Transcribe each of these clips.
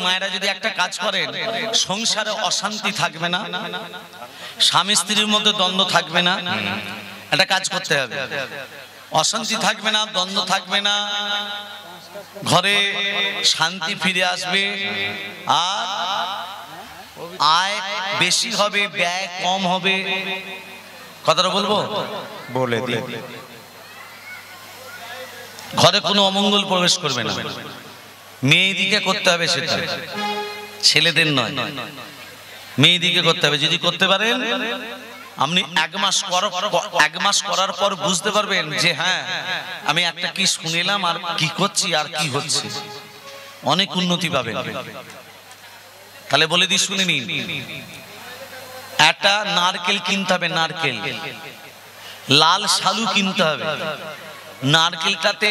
মায়েরা যদি একটা কাজ করেন, সংসারে অশান্তি থাকবে না, স্বামী স্ত্রীর মধ্যে দ্বন্দ্ব থাকবে না। একটা কাজ করতে হবে, অশান্তি থাকবে না, দ্বন্দ্ব থাকবে না, ঘরে শান্তি ফিরে আসবে, আর আয় বেশি হবে, ব্যয় কম হবে। কথাটা বলবো, বলে দিন। ঘরে কোনো অমঙ্গল প্রবেশ করবে না। মেয়েদিকে করতে হবে সেটা, ছেলেদের নয়, মেয়েদিকে করতে হবে। যদি করতে পারেন, আপনি এক মাস করার পর বুঝতে পারবেন যে হ্যাঁ, আমি একটা কি শুনিলাম আর কি করছি আর কি হচ্ছে, অনেক উন্নতি পাবেন। তাহলে বলে দিই, শুনে নিন। একটা নারকেল কিনতে হবে, নারকেল, লাল শালু কিনতে হবে। নারকেলটাতে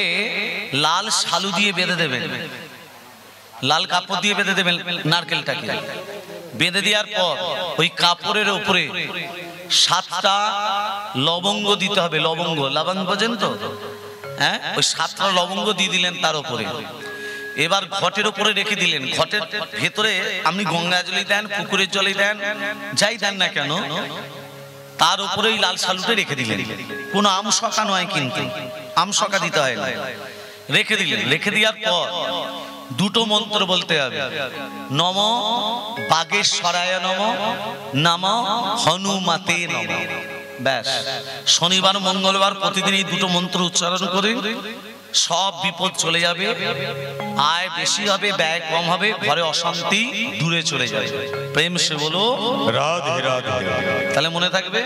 লাল শালু দিয়ে বেঁধে দেবেন, লাল কাপড় দিয়ে বেঁধে দেবেন। নারকেলটাকে বেঁধে দেওয়ার পর ওই কাপড়ের উপরে 7টা লবঙ্গ দিতে হবে। লবঙ্গ, লবঙ্গ বোঝেন তো? হ্যাঁ, ওই 7টা লবঙ্গ দিয়ে দিলেন তার উপরে। এবার ঘটের উপরে রেখে দিলেন। ঘটের ভেতরে আপনি গঙ্গা জলই দেন, পুকুরের জলই দেন, যাই দেন না কেন, তার উপরে ওই লাল শালুটা রেখে দিলেন। কোনো আমশকা নয়, কিন্তু আমশকা দিতে হয় না, রেখে দিলেন। রেখে দেওয়ার পর দুটো মন্ত্র বলতে হবে। নম বাগেশ্বরায় নম, নম হনুমতে নম। ব্যাস, শনিবার মঙ্গলবার প্রতিদিন এই দুটো মন্ত্র উচ্চারণ করে সব বিপদ চলে যাবে, আয় বেশি হবে, ব্যয় কম হবে, ঘরে অশান্তি দূরে চলে যাবে। প্রেম সে বলো রাধে রাধে। তাহলে মনে থাকবে,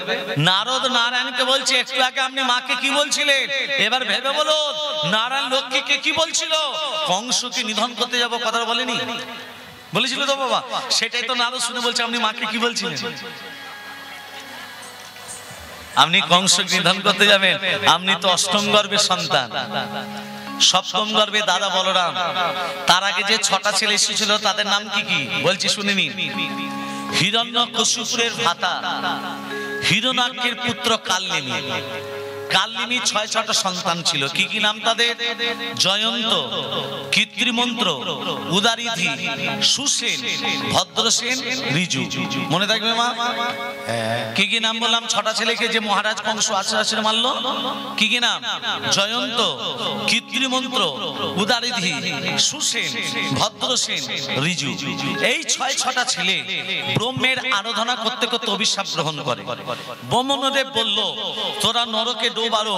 নারদ নারায়ণকে বলছে, একটু আগে আপনি মাকে কি বলছিলেন, এবার ভেবে বলো নারায়ণ লক্ষ্মীকে কি বলছিল? কংসকে নিধন করতে যাব, কথা বলেনি? বলেছিল তো বাবা, সেটাই তো নারদ শুনে বলছে আপনি মাকে কি বলছিলেন। আপনি কংসকে নিধন করতে যাবেন, আপনি তো অষ্টম গর্ভের সন্তান, সপ্তম গর্ভে দাদা বলরাম। তার আগে যে 6টা ছেলে এসেছিল তাদের নাম কি কি বলছি শুনে নিন। হিরণ্যকশিপুরের ভ্রাতা, হিরণ্যাক্ষের পুত্র কালনেমি। কালনেমি 6টা সন্তান ছিল। কি কি নাম তাদের? জয়ন্ত, কৃত্রিমন্ত্র, উদারিধি, সুসেন, ভদ্রসেন, ঋজু। মনে থাকবে মা? কি কি নাম বললাম? 6টা ছেলেকে যে মহারাজ কংস আছড়ে মারলো। কি কি নাম? জয়ন্ত, কৃত্রিমন্ত্র, উদারিধি, সুসেন, ভদ্রসেন, ঋজু। এই 6টা ছেলে ব্রহ্মের আরাধনা করতে করতে অভিশাপ গ্রহণ করে। ব্রহ্মদেব বলল, তোরা নরকে ডুবারো।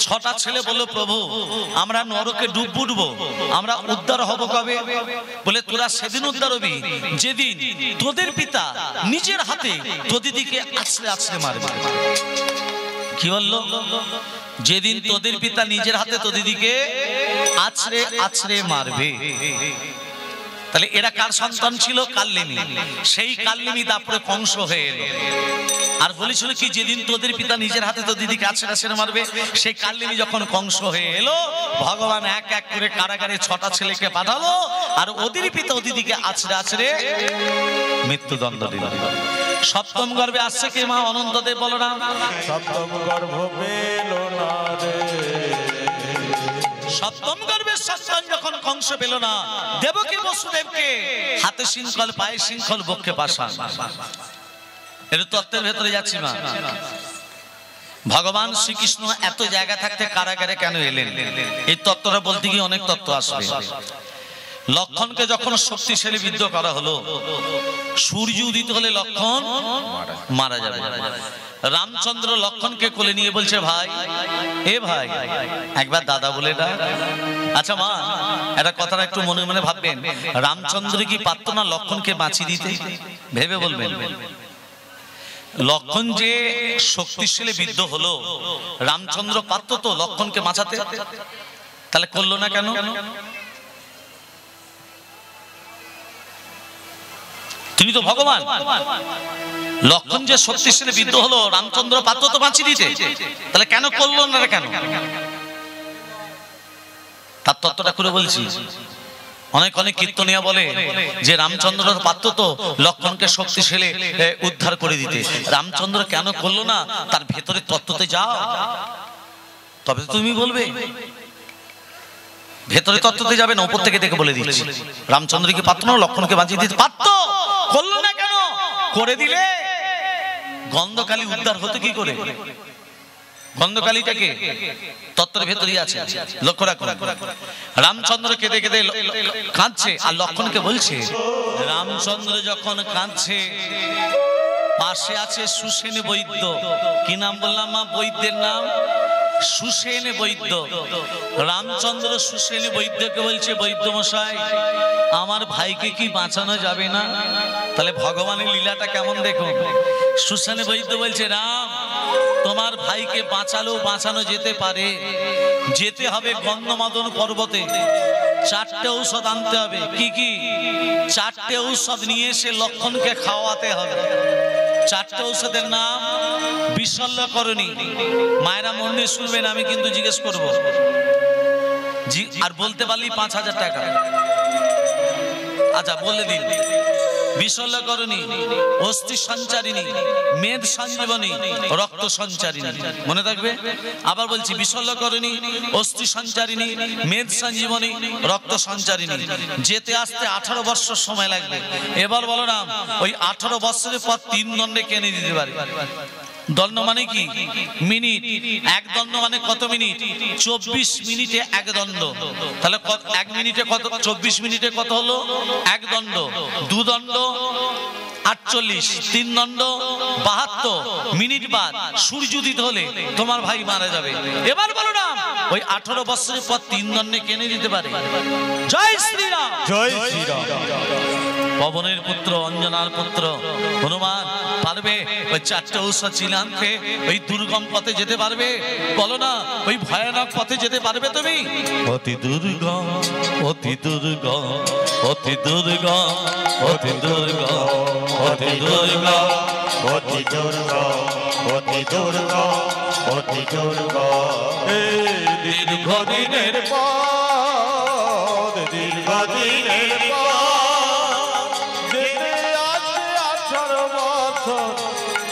6টা ছেলে বলল, প্রভু আমরা নরকে ডুববো, আমরা উদ্ধার হব কবে? বলে, তোরা সেদিন উদ্ধার হবি যেদিন তোদের পিতা নিজের হাতে তোদিদিকে আছড়ে আছড়ে মারবে। কি বললো? যেদিন তোদের পিতা নিজের হাতে তোদিদিকে আছড়ে আছড়ে মারবে। তাহলে এরা কার সন্তান ছিল? কালনেমি। সেই কালনেমি তারপরে কংস হয়ে এলো, আর বলেছিল কি, যেদিন তোদের পিতা নিজের হাতে তো দিদিকে আছড়ে আছড়ে মারবে। সেই কালনেমি যখন কংস হয়ে এলো, ভগবান এক এক করে কারাগারে 6টা ছেলেকে পাঠালো, আর ওদের পিতা ও দিদিকে আছড়ে আছড়ে মৃত্যুদণ্ড দিল। সপ্তম গর্ভে আসছে কে মা? অনন্তদেব বলরাম। সপ্তম গর্ভ পেল না রে। সপ্তম গর্ভের সন্তান যখন কংস পেল না, দেবকী বসুদেবকে হাতে শৃঙ্খল, পায়ে শৃঙ্খল, বক্ষে পাশান। এর তত্ত্বের ভেতরে যাচ্ছি মা। ভগবান শ্রীকৃষ্ণ এত জায়গা থাকতে কারাগারে কেন এলেন? এই তত্ত্বটা বলতে গিয়ে অনেক তত্ত্ব আসবে। লক্ষণকে যখন শক্তিশালী বিদ্ধ করা হলো, সূর্য উদিত হলে লক্ষণ মারা যাবে। রামচন্দ্র লক্ষণকে কোলে নিয়ে বলছে, ভাই, এ ভাই, একবার দাদা বলে ডাক। আচ্ছা মা, একটা কথাটা একটু মনে মনে ভাববেন, রামচন্দ্র কি পারত না লক্ষণকে বাঁচিয়ে দিতে? ভেবে বলবেন। লক্ষণ যে শক্তিশালী বিদ্ধ হলো, রামচন্দ্র পারত তো লক্ষণকে বাঁচাতে? তাহলে করলো না কেন? তিনি তো ভগবান। লক্ষণ যে শক্তিশালী বিদ্ধ হলো, রামচন্দ্র পারত তো বাঁচিয়ে দিতে, তাহলে কেন করলো না? কেন? তার তত্ত্বটা করে বলছি। অনেক অনেক কীর্তনিয়া বলে যে রামচন্দ্র পারত তো লক্ষ্মণকে শক্তিশালী উদ্ধার করে দিতে, রামচন্দ্র কেন করলো না? তার ভেতরে তত্ত্বতে যাও, তবে তুমি বলবে। ভেতরে তত্ত্বতে যাবে না, উপর থেকে দেখে বলে দিচ্ছি। রামচন্দ্র কি পারত না লক্ষ্মণকে বাঁচিয়ে দিতে? পারত, করলো না কেন? করে দিলে গন্ধকালী উদ্ধার হতো কি করে? গন্ধকালীটাকে তত্ত্বের ভেতরই আছে, লক্ষ্য রাখুন। রামচন্দ্র কেঁদে কেঁদে কাঁদছে আর লক্ষ্মণকে বলছে, রামচন্দ্র যখন কাঁদছে পাশে আছে সুসেন বৈদ্য। কি নাম বললাম মা? বৈদ্যের নাম সুসেন বৈদ্য। রামচন্দ্র সুসেন বৈদ্যকে বলছে, বৈদ্য মশাই আমার ভাইকে কি বাঁচানো যাবে না? তাহলে ভগবানের লীলাটা কেমন দেখুন। সুসেন বৈদ্য বলছে, রাম তোমার ভাইকে বাঁচালেও বাঁচানো যেতে পারে, যেতে হবে গন্ধমাদন পর্বতে, 4টে ঔষধ আনতে হবে। কি কি? 4টে ঔষধ নিয়ে এসে লক্ষ্মণকে খাওয়াতে হবে। 4টে ঔষধের নাম বিশল্যকরণী। মায়েরা মন দিয়ে শুনবেন, আমি কিন্তু জিজ্ঞেস করবো, আর বলতে পারলি 5000 টাকা। আচ্ছা বলে দিন। বিশল্যকরণী, অস্থি সঞ্চারিণী, মেদ সঞ্জীবনী, রক্ত সঞ্চারিণী। মনে থাকবে? আবার বলছি, বিশল্যকরণী, অস্থি সঞ্চারিণী, মেদ সঞ্জীবনী, রক্ত সঞ্চারিণী। যেতে আসতে 18 বছর সময় লাগবে। এবার বলো না, ওই 18 বছরের পর 3 দণ্ডে কেনে দিতে পারে। দণ্ড মানে কি? মিনিট। 1 দণ্ড মানে কত মিনিট? 24 মিনিটে 1 দণ্ড। তাহলে 1 মিনিটে কত? 24 মিনিটে কত হলো? 1 দণ্ড। 2 দণ্ড 48, 3 দণ্ড 72 মিনিট বাদ সূর্যোদিত হলে তোমার ভাই মারা যাবে। এবার বলো না, ওই 18 বছরের পর 3 দণ্ডে কেনে দিতে পারে। জয় শ্রীরাম, জয় শ্রীরাম। পবনের পুত্র, অঞ্জনার পুত্র হনুমান পারবে ওই 4টে ঔষধ চিলানতে ওই দুর্গম পথে যেতে পারবে? বলো না, ওই ভয়ানক পথে যেতে পারবে তুমি? অতি দুর্গম, অতি দুর্গম, অতি দুর্গম, অতি দুর্গম, অতি দুর্গম, অতি দুর্গম, অতি দুর্গম, অতি দুর্গম। দীর্ঘদিনের পথ, দীর্ঘদিনের পথ, যেতে আসতে 18 বছর,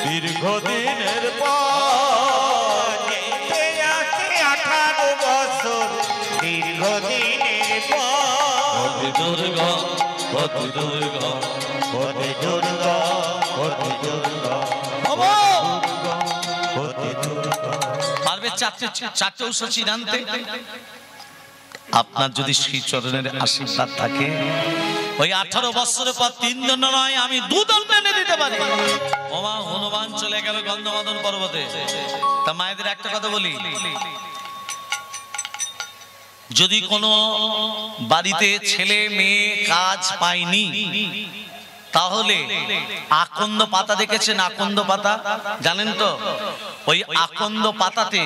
দীর্ঘদিনের পথ, যেতে আসতে 18 বছর, দীর্ঘদিনের পথ। অতি দুর্গম, অতি দুর্গম, অতি দুর্গম, অতি দুর্গম, অতি দুর্গম। পারবে 4টে ঔষধ চিলানতে? আপনার যদি শ্রীচরণের আশীর্বাদ থাকে, ওই 18 বছরের পর 3 দণ্ড নয়, আমি 2 দণ্ড এনে দিতে পারি। ওমা হনুমান চলে গেল গন্ধমাদন পর্বতে। তা মায়েদের একটা কথা বলি, যদি কোনো বাড়িতে ছেলে মেয়ে কাজ পায়নি, তাহলে আকন্দ পাতা দেখেছেন? আকন্দ পাতা জানেন তো? ওই আকন্দ পাতাতে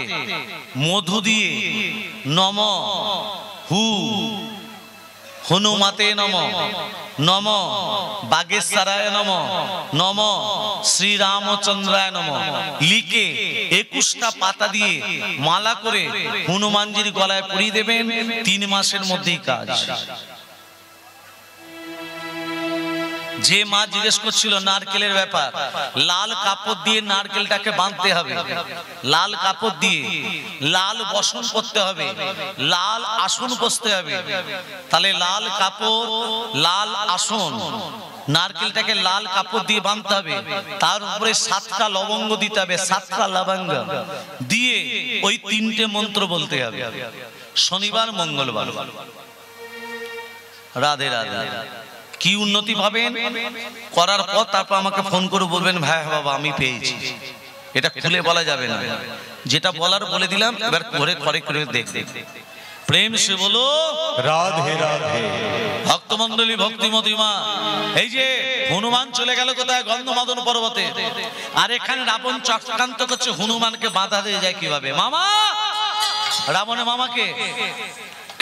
মধু দিয়ে নম হু হনুমাতে নম, নম বাগেশ্বরায় নম, নম শ্রীরামচন্দ্রায় নম লিখে 21টা পাতা দিয়ে মালা করে হনুমানজির গলায় পরিয়ে দেবেন। 3 মাসের মধ্যেই কাজ। যে মা জিজ্ঞেস করছিল নারকেলের ব্যাপার, লাল কাপড় দিয়ে নারকেলটাকে বাঁধতে হবে, লাল কাপড় দিয়ে লাল বসন করতে হবে, লাল আসন বসতে হবে। তাহলে লাল কাপড়, লাল আসন, নারকেলটাকে লাল কাপড় দিয়ে বাঁধতে হবে, তার উপরে 7টা লবঙ্গ দিতে হবে, 7টা লবঙ্গ দিয়ে ওই 3টে মন্ত্র বলতে হবে, শনিবার মঙ্গলবার। রাধে রাধে। কি উন্নতি পাবেন? করার পর তারপর আমাকে ফোন করে বলবেন, ভাই বাবা আমি পেয়েছি। এটা খুলে বলা যাবে না, যেটা বলার বলে দিলাম, এবার করে করে করে দেখতে। প্রেম সে বলো রাধে রাধে। ভক্তমন্ডলী, ভক্তিমতী মা, এই যে হনুমান চলে গেল কোথায়? গন্ধমাদন পর্বতে। আর এখানে রাবণ চক্রান্ত করছে হনুমানকে বাধা দিয়ে যায় কিভাবে? মামা, রাবণের মামাকে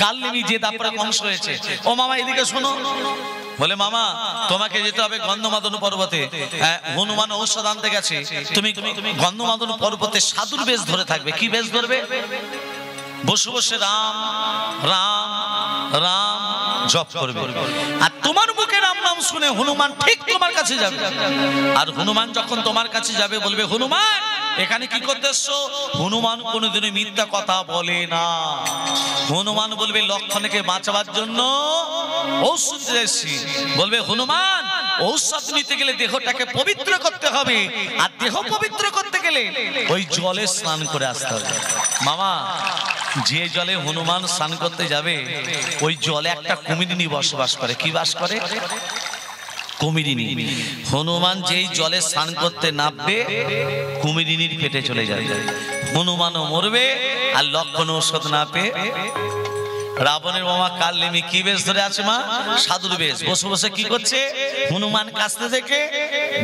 কালনেমি যে তারপরে কংস হয়েছে, ও মামা এদিকে শোনো। বলে মামা তোমাকে যেতে হবে গন্ধমাদন পর্বতে, হনুমান ঔষধ আনতে গেছে, তুমি গন্ধমাদন পর্বতে সাধুর বেশ ধরে থাকবে। কি বেশ ধরবে? বসে বসে রাম রাম রাম জপ করবে। আর তোমার মুখে রাম নাম শুনে হনুমান ঠিক তোমার কাছে যাবে। আর হনুমান যখন তোমার কাছে যাবে বলবে, হনুমান এখানে কি করতে এসছো? হনুমান কোনোদিনই মিথ্যা কথা বলে না। হনুমান বলবে, লক্ষণকে বাঁচাবার জন্য ঔষধ এসেছি। বলবে, হনুমান ঔষধ নিতে গেলে দেহটাকে পবিত্র করতে হবে, আর দেহ পবিত্র করতে গেলে ওই জলে স্নান করে আসতে হবে। মামা, যে জলে হনুমান স্নান করতে যাবে ওই জলে একটা কুমিরিনী বসবাস করে। কি বাস করে? কুমিরিনী। হনুমান যেই জলে স্নান করতে নামবে কুমিরিনীর পেটে চলে যাবে, হনুমানও মরবে। আর লক্ষণ ঔষধ না পেয়ে রাবণের মামা কালনেমি কি বেশ ধরে আছে মা? সাধুর বেশ। বসে বসে কি করছে? হনুমান কাছতে থেকে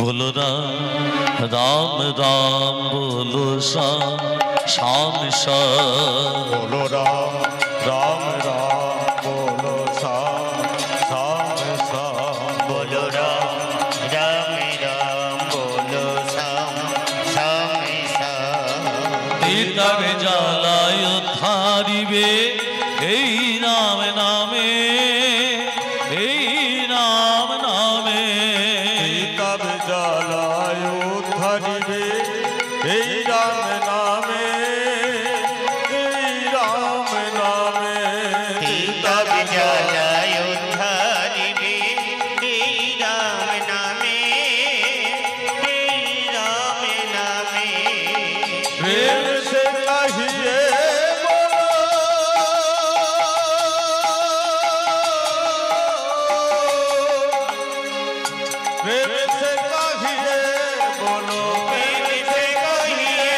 বলো রাম রাম রাম, বলো শ্যাম শ্যাম শ্যাম, বলো রাম রাম রাম, বলো শ্যাম শ্যাম শ্যাম, बोलो राम राम राम, बोलो श्याम श्याम श्याम। তীতাবে জ্বালায় ধারিবে এই নাম নামে, এই নাম নামে। তব জ্বালায় ধরিবে এই রাম নামে, এই রাম নামে। तब जलाय धरिबे हे राम नामे, हे राम नामे। प्रेम से कहिए प्रेम से कहिए बोलो, प्रेम से कहिए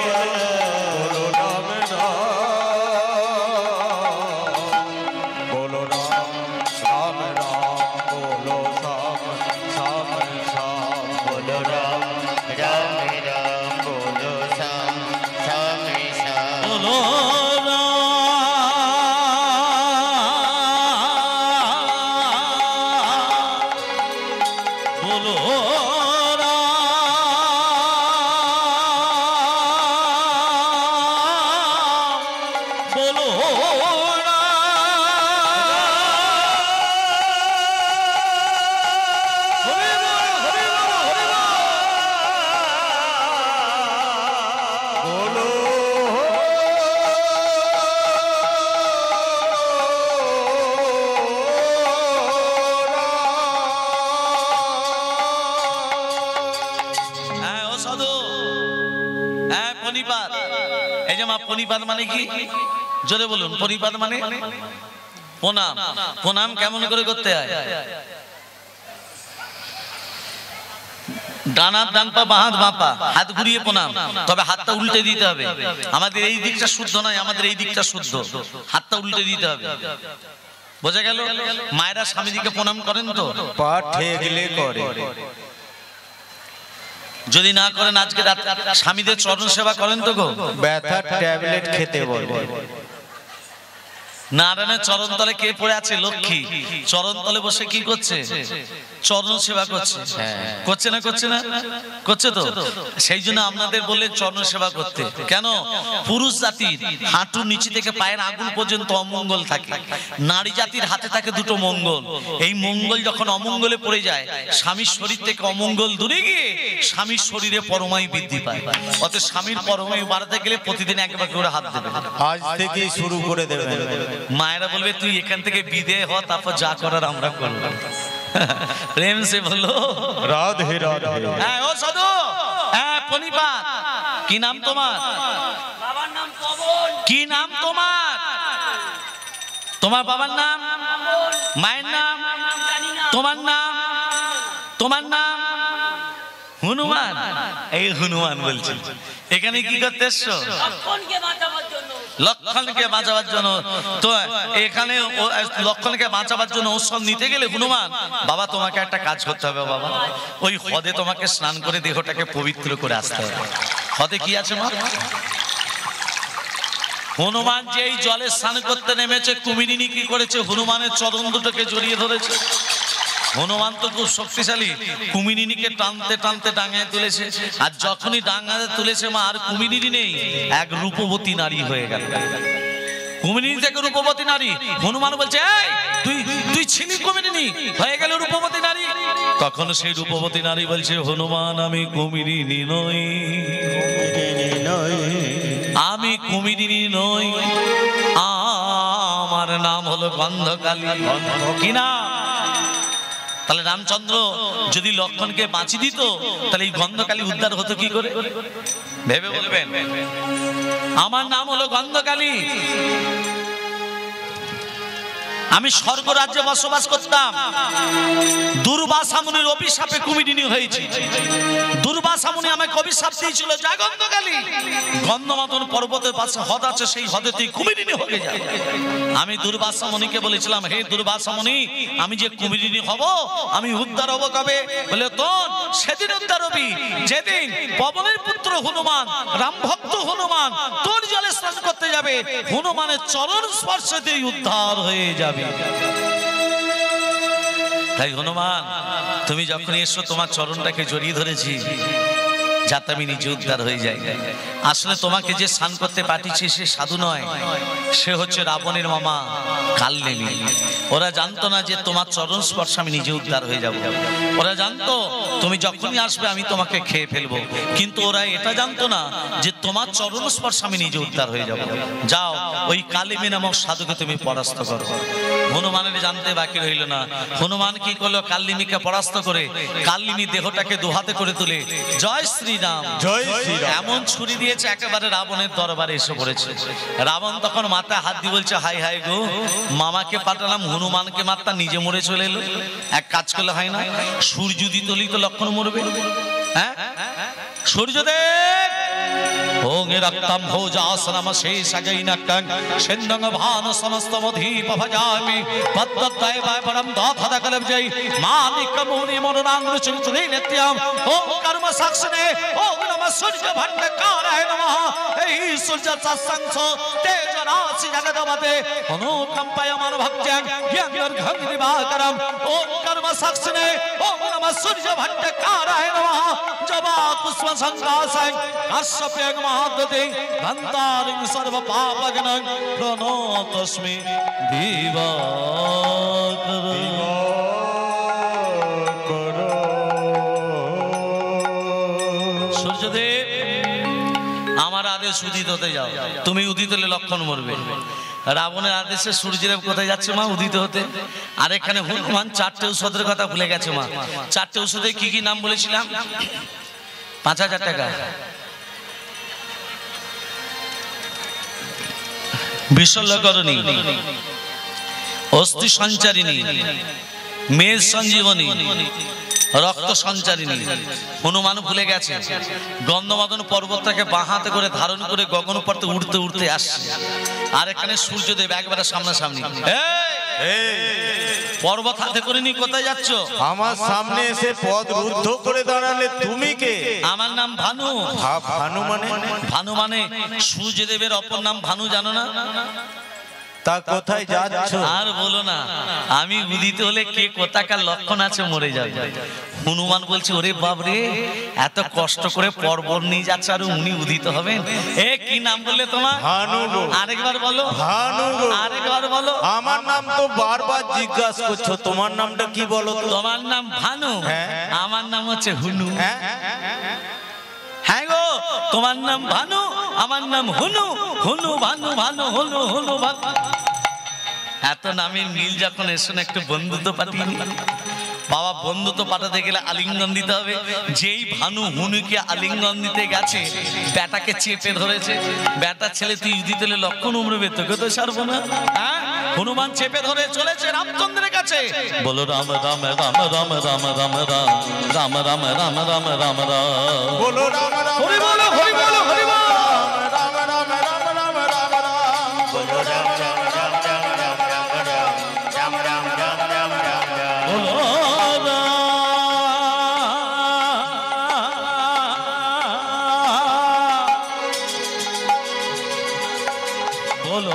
बोलो, बोलो राम राम, बोलो राम राम राम, बोलो श्याम श्याम श्याम, बोलो राम राम राम, बोलो श्याम श्याम श्याम। বলো বলো বলো बोलो হ্যাঁ ও সাধু, হ্যাঁ পনিপাত। এই যে মা, পনিপাত মানে কি? জোরে বলুন। পনিপাত মানে প্রণাম। প্রণাম কেমন করে করতে হয়? ডানার ডান পা, বাঁ হাত বাঁ পা, হাত ঘুরিয়ে প্রণাম। তবে হাতটা উল্টে দিতে হবে। আমাদের এই দিকটা শুদ্ধ নয়, আমাদের এই দিকটা শুদ্ধ। হাতটা উল্টে দিতে হবে। বোঝা গেল? মায়েরা স্বামীজিকে প্রণাম করেন তো? পা ঠেকলে করে। যদি না করেন আজকে স্বামীদের চরণ সেবা করেন তো গো? ব্যথার ট্যাবলেট খেতে বলে। নারায়ণের চরণ তলে কে পড়ে আছে? লক্ষ্মী। চরণ তলে বসে কি করছে? চরণ সেবা করছে। করছে না? করছে না? করছে তো। সেই জন্য আপনাদের বললেন চরণ সেবা করতে। কেন? পুরুষ জাতির হাঁটুর নিচে থেকে পায়ের আঙুল পর্যন্ত অমঙ্গল থাকে, নারী জাতির হাতে থাকে দুটো মঙ্গল। এই মঙ্গল যখন অমঙ্গলে পড়ে যায়, স্বামীর শরীর থেকে অমঙ্গল দূরে গিয়ে স্বামীর শরীরে পরমায়ু বৃদ্ধি পায়। অত স্বামীর পরমায়ু বাড়াতে গেলে প্রতিদিন একবার করে হাত দেবে। আজ থেকেই শুরু করে দেবেন। মায়েরা বলবে, তুই এখান থেকে বিদেয় হ, তারপর যা করার আমরা করবো। প্রেম সে বলো राधे राधे। হ্যাঁ ও সাধু, হ্যাঁ পনিপাত। কি নাম তোমার? বাবার নাম পবন। কি নাম তোমার? তোমার বাবার নাম? মায়ের নাম? নাম জানি না। তোমার নাম? তোমার নাম? হনুমান। এই হনুমান বলছি। এখানে কি করতে এসছো? লক্ষণকে বাঁচাবার জন্য। লক্ষণকে বাঁচাবার জন্য। তো এখানে লক্ষণকে বাঁচাবার জন্য ঔষধ নিতে গেলে হনুমান, বাবা তোমাকে একটা কাজ করতে হবে বাবা। ওই হ্রদে তোমাকে স্নান করে দেহটাকে পবিত্র করে আসতে হবে। হ্রদে কি আছে মা? হনুমান যেই জলে স্নান করতে নেমেছে, কুমিরিনী কি করেছে? হনুমানের চরণ দুটোকে জড়িয়ে ধরেছে। হনুমান তো খুব শক্তিশালী, কুমিরিনীকে টানতে টানতে ডাঙায় তুলেছে। আর যখনই ডাঙায় তুলেছে মা, আর কুমিরিনী নেই, এক রূপবতী নারী হয়ে গেল। কুমিরিনী থেকে রূপবতী নারী। হনুমান বলছে এই তুই তুই ছিলি কুমিরিনী, হয়ে গেল রূপবতী নারী। তখন সেই রূপবতী নারী বলছে হনুমান আমি কুমিরিনী নই, আমি কুমিরিনী নই, আমার নাম হলো গন্ধকালী। কি না? তাহলে রামচন্দ্র যদি লক্ষণকে বাঁচি দিত তাহলে এই গন্ধকালী উদ্ধার হতো কি করে? ভেবে বলবেন। আমার নাম হলো গন্ধকালী, আমি স্বর্গ রাজ্যে বসবাস করতাম, দুর্বাসা মুনির অভিশাপে কুমিরিনী হয়েছি। দুর্বাসা মুনি আমাকে অভিশাপ দিয়েছিল যা গন্ধকালী গন্ধমাদন পর্বতের পাশে হ্রদ আছে, সেই হ্রদে তুই কুমিরিনী হয়ে যা। আমি দুর্বাসা মুনিকে বলেছিলাম হে দুর্বাসা মুনি আমি যে কুমিরিনী হব আমি উদ্ধার হব কবে? বলে তোর সেদিন উদ্ধার হবি যেদিন পবনের পুত্র হনুমান, রাম ভক্ত হনুমান তোর জলে স্নান করতে যাবে, হনুমানের চরণ স্পর্শতেই উদ্ধার হয়ে যাবে। তাই হনুমান তুমি যখন এসো তোমার চরণটাকে জড়িয়ে ধরেছি যাতে আমি নিজে উদ্ধার হয়ে যাই। আসলে তোমাকে যে স্নান করতে পাঠিয়েছে সে সাধু নয়, সে হচ্ছে রাবণের মামা কালনেমি। ওরা জানতো না যে তোমার চরণ স্পর্শ আমি নিজে উদ্ধার হয়ে যাব। ওরা জানতো তুমি যখনই আসবে আমি তোমাকে খেয়ে ফেলবো, কিন্তু ওরা এটা জানতো না যে তোমার চরণ স্পর্শ আমি নিজে উদ্ধার হয়ে যাব। যাও ওই কালিমী নামক সাধুকে তুমি পরাস্ত করো। হনুমানের জানতে বাকি রইল না। হনুমান কি করলো? কালিমীকে পরাস্ত করে কালিমী দেহটাকে দুহাতে করে তুলে জয় শ্রীরাম জয় শ্রীরাম এমন ছুরি দিয়েছে একেবারে রাবণের দরবারে এসে পড়েছে। রাবণ তখন মাথায় হাত দিয়ে বলছে হাই হাই গো, মামাকে পাঠালাম হনুমানকে মারতা, নিজে মরে চলে এলো। এক কাজ করলে হয় না? সূর্য উদিত হলেই তো লক্ষণ মরবে। হ্যাঁ সূর্যদেব ওং রক্তম ভোজাসনম শেষগৈনকং সিন্ধং ভান সমস্তমধীপ ভজামি পদ্মদ্বয় পরম দাথদকলবজৈ মানিক মুনি মনোরাঙ্গ চিন্তুনি নিত্যম ওং কর্ম সাক্ষিণে ওং নমঃ সূর্য ভণ্ডকারায় নমঃ। এই সূর্য সৎসংস তেজ রাশি জগদপতে অনুকম্পয়মান ভক্ত্যং জ্ঞানর্ঘং দিবাকরম ওং কর্ম সাক্ষিণে ওং নমঃ সূর্য ভণ্ডকারায় নমঃ। জবা পুষ্প সংকাশং কাশ্যপেং মহাদতে গন্তারিং সর্ব পাপগ্নং প্রণতস্মি দিবাকর। সূর্যদেব আমার আদেশ উদিত হতে যাও, তুমি উদিত হলে লক্ষণ মরবে। রাবণের আদেশে সূর্যদেব কোথায় যাচ্ছে মা? উদিত হতে। আর এখানে হনুমান 4টে ঔষধের কথা ভুলে গেছে মা। 4টে ঔষধে কি কি নাম বলেছিলাম? 5000 টাকা, বিশল্যকরণী, অস্থি সঞ্চারিণী, মেষ সঞ্জীবনী, রক্ত সঞ্চারিণী। হনুমান ভুলে গেছে। গন্ধমাদন পর্বতটাকে বাঁ হাতে করে ধারণ করে গগন পথে উড়তে উড়তে আসছে। আর এখানে সূর্যদেব একবারে সামনাসামনি। পর্বত হাতে করে নিয়ে কোথায় যাচ্ছ? আমার সামনে এসে পদ রুদ্ধ করে দাঁড়ালে তুমি কে? আমার নাম ভানু। ভানু মানে? ভানু মানে সূর্যদেবের অপর নাম ভানু, জানো না? তা কোথায় যাচ্ছ? আর বলো না, আমি উদিত হলে কে কোথাকার লক্ষণ আছে মরে যাবে। হনুমান বলছে ওরে বাবরে, এত কষ্ট করে পর্বত নিয়ে যাচ্ছে আর উনি উদিত হবেন? এ কি নাম বললে তোমার? ভানু গো। আরেকবার বলো। ভানু গো। আরেকবার বলো। আমার নাম তো বারবার জিজ্ঞাসা করছো, তোমার নামটা কি বলো তো? তোমার নাম ভানু, আমার নাম হচ্ছে হুনু। হ্যাঁ হ্যাঁ গো, তোমার নাম ভানু, আমার নাম হুনু। হুনু ভানু, ভানু হুনু, হুনু ভানু। এত নামের মিল যখন এসো না একটু বন্ধুত্ব পাঠিয়ে নি। বাবা বন্ধুত্ব পাঠাতে গেলে আলিঙ্গন দিতে হবে। যেই ভানু হুনুকে আলিঙ্গন দিতে গেছে ব্যাটাকে চেপে ধরেছে। ব্যাটার ছেলে তুই উদিত হলে লক্ষণ উমরবে, তোকে তো ছাড়বো না। হ্যাঁ হনুমান চেপে ধরে চলেছে রামচন্দ্রের কাছে। বলো রাম রাম রাম রাম রাম রাম রাম রাম রাম রাম রাম রাম রাম। বলো রাম রাম হরি বলো, হরি বলো, হরি বলো। রাম রাম রাম রাম রাম রাম। বলো রাম রাম রাম রাম রাম রাম রাম রাম রাম রাম রাম রাম রাম। বলো বলো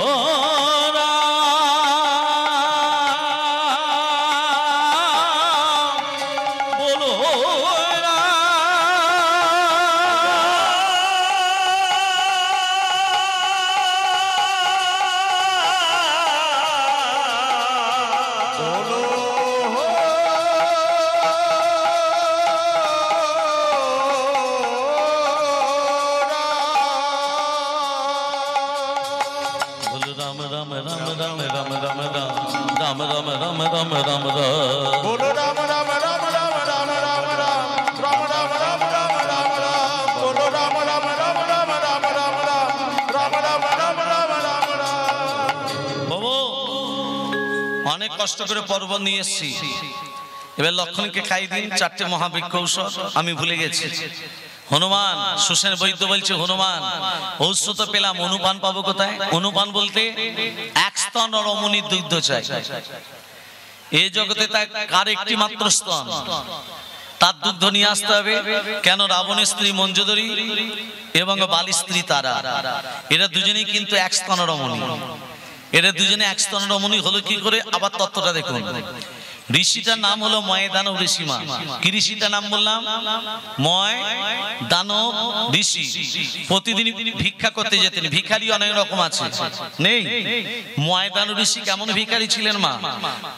রাম রাম রাম রাম রাম রাম রাম রাম রাম রাম রাম রাম। बोलो राम राम राम राम राम राम राम राम राम राम राम राम राम बोलो राम राम राम राम राम राम राम राम राम राम राम राम। বাবু অনেক কষ্ট করে পর্ব নিয়ে এসেছি, এবার লক্ষণকে খাই দিন 4টে মহাবৃক্ষ ঔষধ। আমি ভুলে গেছি। হনুমান, সুসেন বৈদ্য বলছে হনুমান ঔষধ তো পেলাম, অনুপান পাবো কোথায়? অনুপান বলতে এক স্তন রমণীর দুগ্ধ চাই। এই জগতে তার কার একটি মাত্র স্তন, তার দুগ্ধ নিয়ে আসতে হবে। কেন? রাবণের স্ত্রী মঞ্জুদরী এবং বালির স্ত্রী তারা, এরা দুজনেই কিন্তু এক স্তন রমণী। এরা দুজনে এক স্তন রমণী হলো কি করে? আবার তত্ত্বটা দেখুন। ঋষিটার নাম হলো ময় দানব ঋষিমা। কি ঋষিটার নাম বললাম? ময় দানব ঋষি। প্রতিদিন ভিক্ষা করতে যেতেন। ভিখারি অনেক রকম আছে, নেই? ময় দানব ঋষি কেমন ভিখারি ছিলেন মা?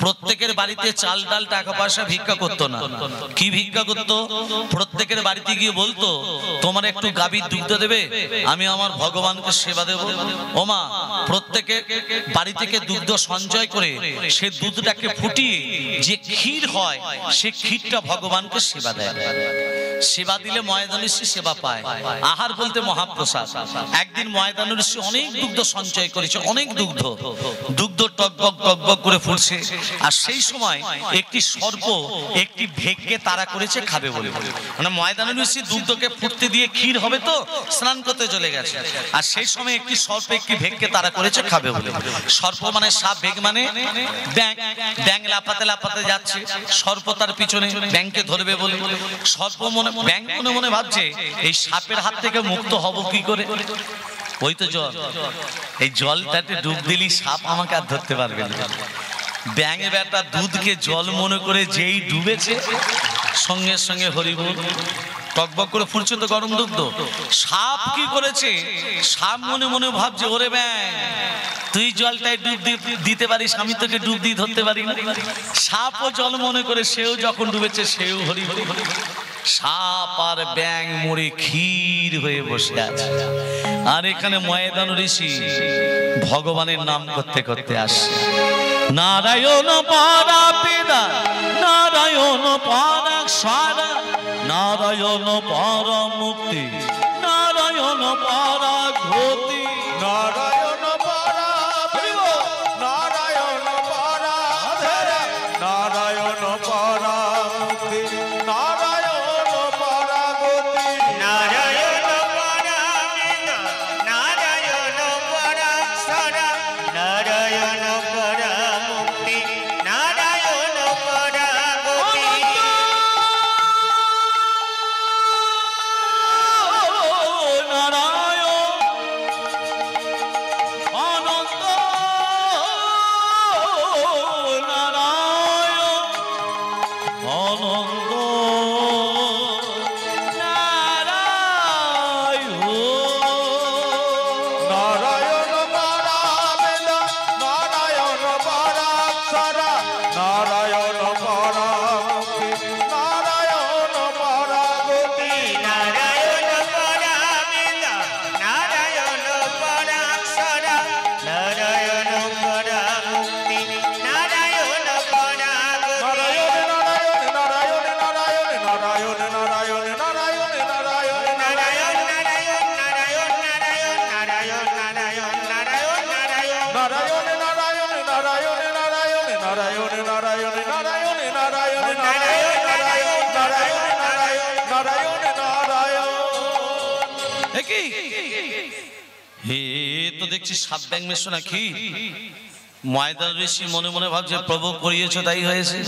প্রত্যেকের বাড়িতে চাল ডাল টাকা পয়সা ভিক্ষা করতো না। কি ভিক্ষা করতো? প্রত্যেকের বাড়িতে গিয়ে বলতো তোমার একটু গাভীর দুগ্ধ দেবে, আমি আমার ভগবানকে সেবা দেব। ও মা, প্রত্যেকের বাড়ি থেকে দুগ্ধ সঞ্চয় করে সে দুধটাকে ফুটিয়ে যে ক্ষীর হয় সে ক্ষীরটা ভগবানকে সেবা দেয়। সেবা দিলে ময়দান ঋষি সেবা পায়। আহার বলতে মহাপ্রসাদ। একদিন ময়দান ঋষি অনেক দুগ্ধ সঞ্চয় করেছে, অনেক দুগ্ধ টকবক টকবক করে ফুটছে। আর সেই সময় একটি সর্প একটি ভেগকে তাড়া করেছে খাবে বলে। মানে ময়দান ঋষি দুগ্ধকে ফুটতে দিয়ে ক্ষীর হবে তো স্নান করতে চলে গেছে, আর সেই সময় একটি সর্প একটি ভেগকে তাড়া করেছে খাবে বলে। সর্প মানে সাপ, ভেগ মানে ব্যাং। ব্যাং লাফাতে লাফাতে যাচ্ছে, সর্প তার পিছনে ব্যাংকে ধরবে বলে। সর্প ব্যাং মনে মনে ভাবছে এই সাপের হাত থেকে মুক্ত হব কি করে? ওই তো জল, এই জলটাতে ডুব দিলি সাপ আমাকে আর ধরতে পারবে না। ব্যাং বেটা দুধকে জল মনে করে যেই ডুবেছে সঙ্গে সঙ্গে হরিবল টকবক করে ফুটছে তো গরম দুগ্ধ। সাপ কি করেছে? সাপ মনে মনে ভাবছে ওরে ব্যাং তুই জলটাই ডুব দিতে পারিস, আমি তোকে ডুব দিয়ে ধরতে পারি না। সাপও জল মনে করে সেও যখন ডুবেছে সেও হরি হরি। সাপ আর ব্যাং মরে ক্ষীর হয়ে বসে আছে। আর এখানে ময়দান ঋষি ভগবানের নাম করতে করতে আসে। নারায়ণ পারা পিতা, নারায়ণ পারা সারা, নারায়ণ পারা মুক্তি, নারায়ণ পারা গতি, नारायण पारा पिता, नारायण पारा धरा, नारायण पारा मुक्ति, नारायण पारा गति। নারায়ণ পরামিতা, নারায়ণ পরা সারা, নারায়ণ পরা মুক্তি, নারায়ণ পরা গতি। नारायण पारा पिता, नारायण पारा सारा, नारायण पारा मुक्ति, नारायण पारा गति। নারায়ণ পরামিতা, নারায়ণ পরা সারা, নারায়ণ পরা মুক্তি, নারায়ণ পরা গতি। नारायण नारायण नारायण नारायण नारायण नारायण नारायण नारायण নারায়ণ নারায়ণ নারায়ণ নারায়ণ নারায়ণ নারায়ণ নারায়ণ নারায়ণ। नारायण नारायण नारायण नारायण नारायण नारायण नारायण नारायण नारायण नारायण नारायण नारायण नारायण। কি হে তো দেখছি সাপ ব্যাং মেশো নাকি? ময়দান ঋষি মনে মনে ভাবছে প্রভু করিয়েছো তাই হয়েছে।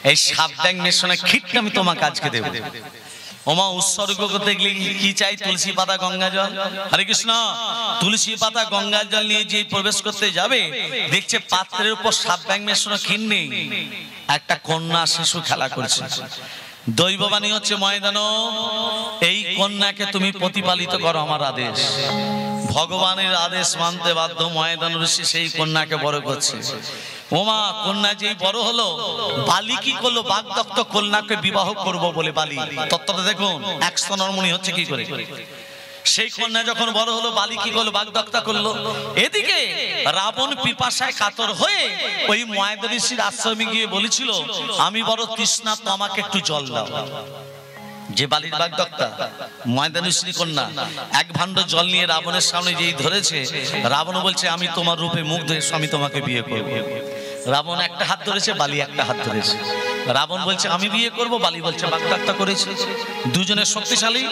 এই সাপ ব্যাং মেশো না ক্ষীরটা আমি তোমাকে আজকে দেবো। ওমা উৎসর্গ করতে গেলে কি চাই? তুলসী পাতা গঙ্গা জল। হরে কৃষ্ণ। তুলসী পাতা গঙ্গা জল নিয়ে যে প্রবেশ করতে যাবে দেখছে পাত্রের উপর সাপ ব্যাং মেশানো ক্ষীর নেই, একটা কন্যা শিশু খেলা করছে। দৈববাণী হচ্ছে ময়দান এই কন্যাকে তুমি প্রতিপালিত করো আমার আদেশ। ভগবানের আদেশ মানতে বাধ্য ময়দান ঋষি সেই কন্যাকে বড় করছে। ওমা কন্যা যেই বড় হলো, বালি কি করলো? বাগদত্ত কন্যাকে বিবাহ করব বলে বালি। তত্ত্বটা দেখুন, এক স্তনরমণী হচ্ছে কি করে? সেই কন্যা যখন বড় হলো বালি কি করলো বাগদত্তা করলো এদিকে রাবণ পিপাসায় কাতর হয়ে ওই ময়দা ঋষির আশ্রমে গিয়ে বলেছিল আমি বড় তৃষ্ণা তো আমাকে একটু জল দাও যে বালির বাগদত্তা ময়দা ঋষির কন্যা এক ভাণ্ড জল নিয়ে রাবণের সামনে যেই ধরেছে রাবণ বলছে আমি তোমার রূপে মুগ্ধ হয়ে আমি তোমাকে বিয়ে করব রাবণ একটা হাত ধরেছে বালি একটা হাত ধরেছে রাবণ বলছে আমি বিয়ে করব বালি বলছে বাগদত্তা করেছে দুজনের শক্তিশালী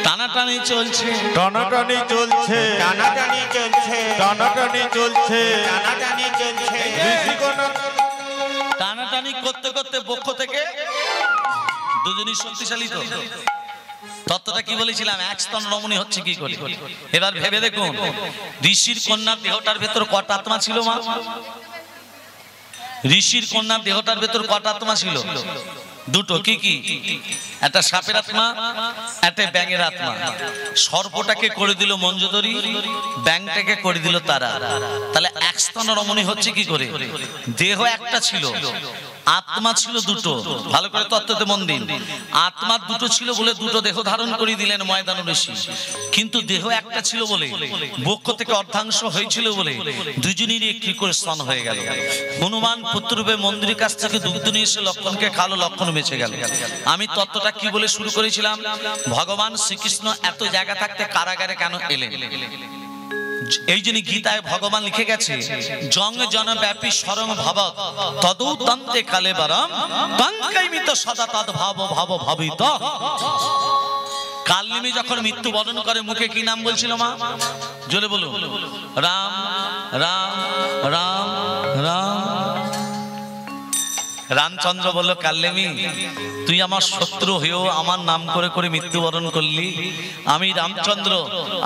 টানাটানি চলছে টানাটানি চলছে টানাটানি চলছে টানাটানি চলছে টানাটানি চলছে ঋষিকন্যা টানাটানি করতে করতে বক্ষ থেকে দুজনই শক্তিশালী তো তত্ত্বটা কি বলেছিলাম এক স্তন রমণী হচ্ছে কি করে এবার ভেবে দেখুন ঋষির কন্যার দেহটার ভেতর কটা আত্মা ছিল মা ঋষির কন্যার দেহটার ভেতর কটা আত্মা ছিল দুটো কি কি একটা সাপের আত্মা একটা ব্যাঙের আত্মা সর্পটাকে করে দিল মঞ্জুদরি ব্যাঙটাকে করে দিল তারা তাহলে এক স্তন রমণী হচ্ছে কি করে দেহ একটা ছিল আত্মা ছিল দুটো ভালো করে তত্ত্বতে মন দিন আত্মা দুটো ছিল বলে দুটো দেহ ধারণ করে দিলেন ময়দান ঋষি কিন্তু দেহ একটা ছিল বলে বক্ষ থেকে অর্ধাংশ হয়েছিল বলে দুজনেরই একটি করে স্তন হয়ে গেল হনুমান পুত্ররূপে মন্দিরের কাছ থেকে দুগ্ধ নিয়ে এসে লক্ষণকে খালো লক্ষণ বেঁচে গেল আমি তত্ত্বটা কি বলে শুরু করেছিলাম ভগবান শ্রীকৃষ্ণ এত জায়গা থাকতে কারাগারে কেন এলেন এই জন্য গীতায় ভগবান লিখে গেছে জং জনব্যাপী স্বরং ভাবক তদৌ তন্তে কালে বরম তঙ্কাইমিত সদা তদ ভাব ভাব ভাবিত কালনিমি যখন মৃত্যুবরণ করে মুখে কি নাম বলছিল মা জোরে বলুন রাম রাম রাম রাম রামচন্দ্র বলল কাল্লেমি তুই আমার শত্রু হয়েও আমার নাম করে করে মৃত্যুবরণ করলি আমি রামচন্দ্র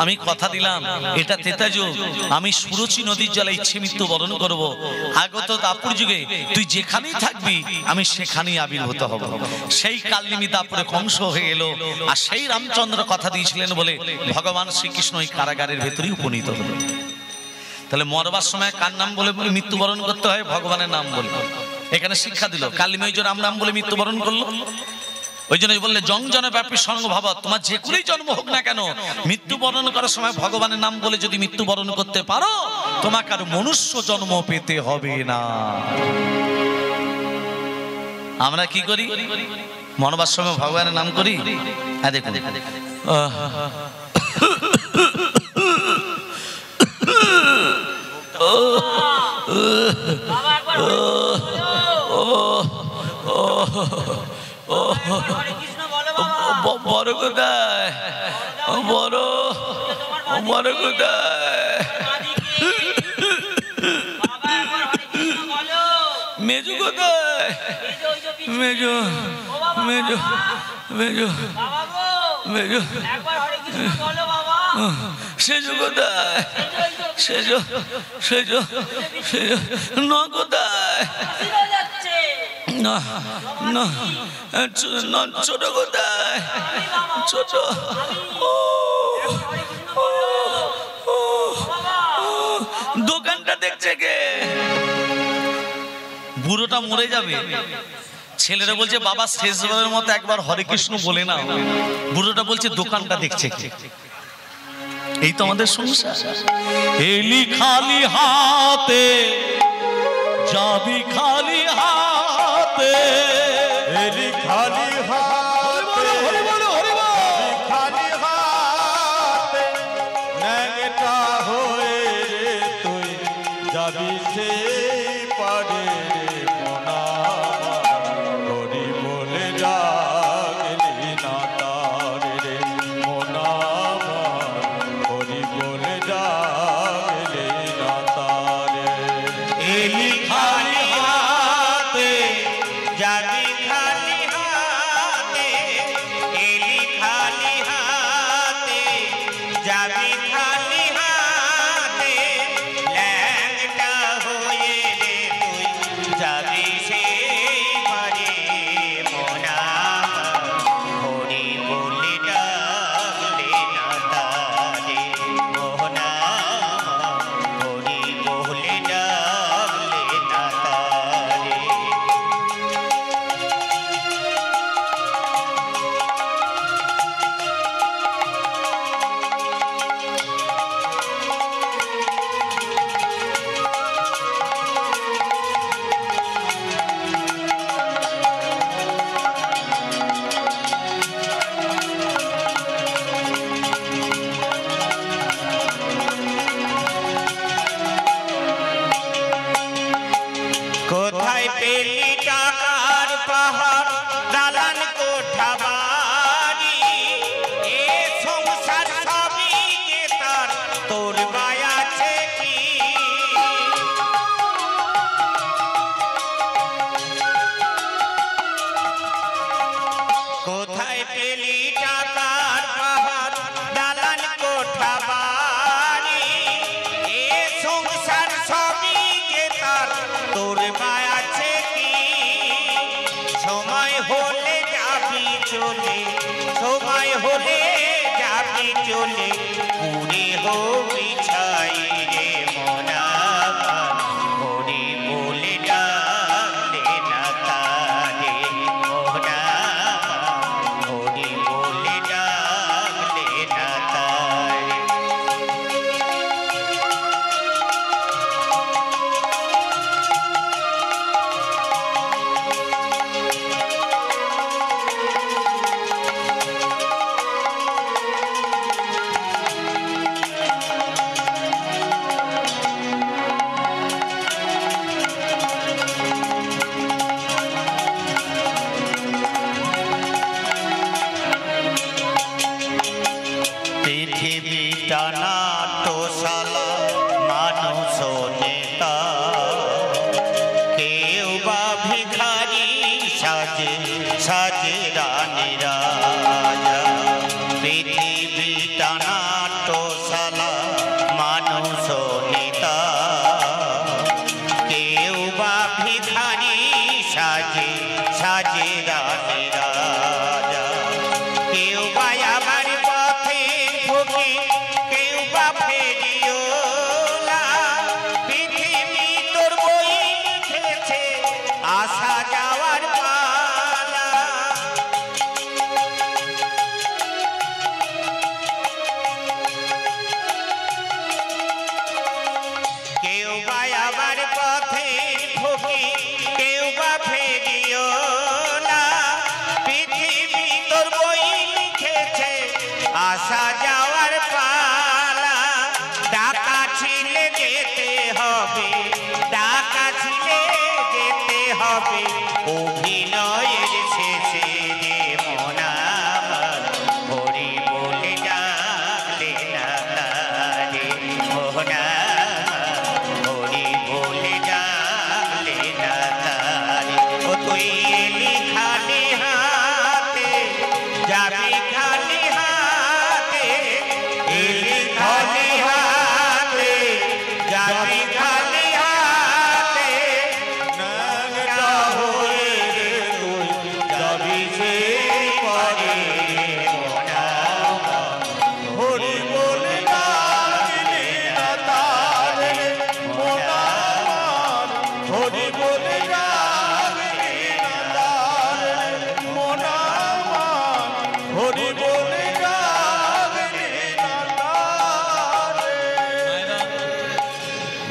আমি কথা দিলাম এটা তেতা যুগ আমি সুরুচি নদীর জলে ইচ্ছে মৃত্যুবরণ করব আগত দাপুর যুগে তুই যেখানেই থাকবি আমি সেখানেই আবির্ভূত হব সেই কালনিমি দাপুরে কংস হয়ে এলো আর সেই রামচন্দ্র কথা দিয়েছিলেন বলে ভগবান শ্রীকৃষ্ণ এই কারাগারের ভেতরেই উপনীত হলো তাহলে মরবার সময় কার নাম বলে মৃত্যুবরণ করতে হয় ভগবানের নাম বলে এখানে শিক্ষা দিল কালিমা ওই জন্য রাম নাম বলে মৃত্যুবরণ করলো ওই জন্য বললে জংজনে ব্যাপী সঙ্গ ভাব তোমার যে করেই জন্ম হোক না কেন মৃত্যুবরণ করার সময় ভগবানের নাম বলে যদি মৃত্যুবরণ করতে পারো তোমাকে আর মনুষ্য জন্ম পেতে হবে না আমরা কি করি মরবার সময় ভগবানের নাম করি হ্যাঁ দেখুন বাবা একবার হরে কৃষ্ণ বলো বাবা বড় কোথায় বড় বড় কোথায় বাবা একবার হরে কৃষ্ণ বলো মেজু কোথায় মেজু মেজু মেজু বাবা গো মেজু একবার হরে কৃষ্ণ বলো বাবা সেজু কোথায় সেজু সেজু সেজু ন কোথায় ফিরে যাচ্ছে না না ছোট কোথায় ছোট হরে কৃষ্ণ বলো বাবা দোকানটা দেখছে কে বুড়োটা মরে যাবে ছেলেরা বলছে বাবা শেষবারের মতো একবার হরে কৃষ্ণ বলে না বুড়োটা বলছে দোকানটা দেখছে কে এই তো আমাদের সংসার এলি খালি হাতে যাবি খালি হাতে এলি খালি হাতে খালি হাতে ন্যাংটা হয়ে তুই যাবি সে পারে মোনা হরি বলে ডাকলি না তারে রে মোনা হরি বলে ডাকলি না তারে এলি খালি হাতে যাবি খালি হাতে এলি খালি হাতে যাবি খালি হাতে ল্যাংটা হয়ে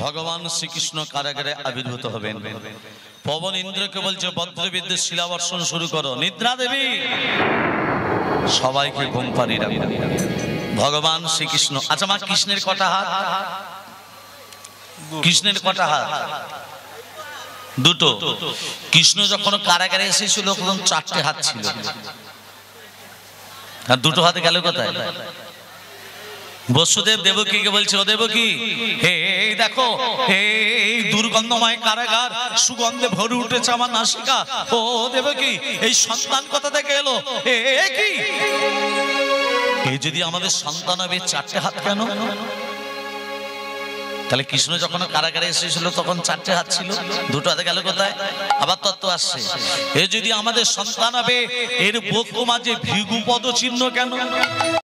ভগবান শ্রীকৃষ্ণ কারাগারে আবির্ভূত হবেন। পবন ইন্দ্রকে বলছে বজ্রবিদ্যুৎ শিলাবর্ষণ শুরু করো। নিদ্রা দেবী সবাইকে ঘুম পাড়িয়ে রাখবে। ভগবান শ্রীকৃষ্ণ, আচ্ছা মা কৃষ্ণের কটা হাত? কৃষ্ণের কটা হাত? দুটো। কৃষ্ণ যখন কারাগারে এসেছিল তখন 4টে হাত ছিল, আর দুটো হাতে গেল কোথায়? বসুদেব দেবকীকে বলছে, ও দেবকী, হে দেখো এই দুর্গন্ধময় কারাগার, সুগন্ধে ভরে উঠেছে আমার নাসিকা। ও দেবকী, এই সন্তান কোথা থেকে এলো? এ কি? এই যদি আমাদের সন্তান হবে, 4টে হাত কেন? তাহলে কৃষ্ণ যখন কারাগারে এসেছিল তখন 4টে হাত ছিল, দুটো হাতে গেল কোথায়? আবার তত্ত্ব আসছে, এ যদি আমাদের সন্তান হবে, এর বুক মাঝে ভৃগু পদ চিহ্ন কেন?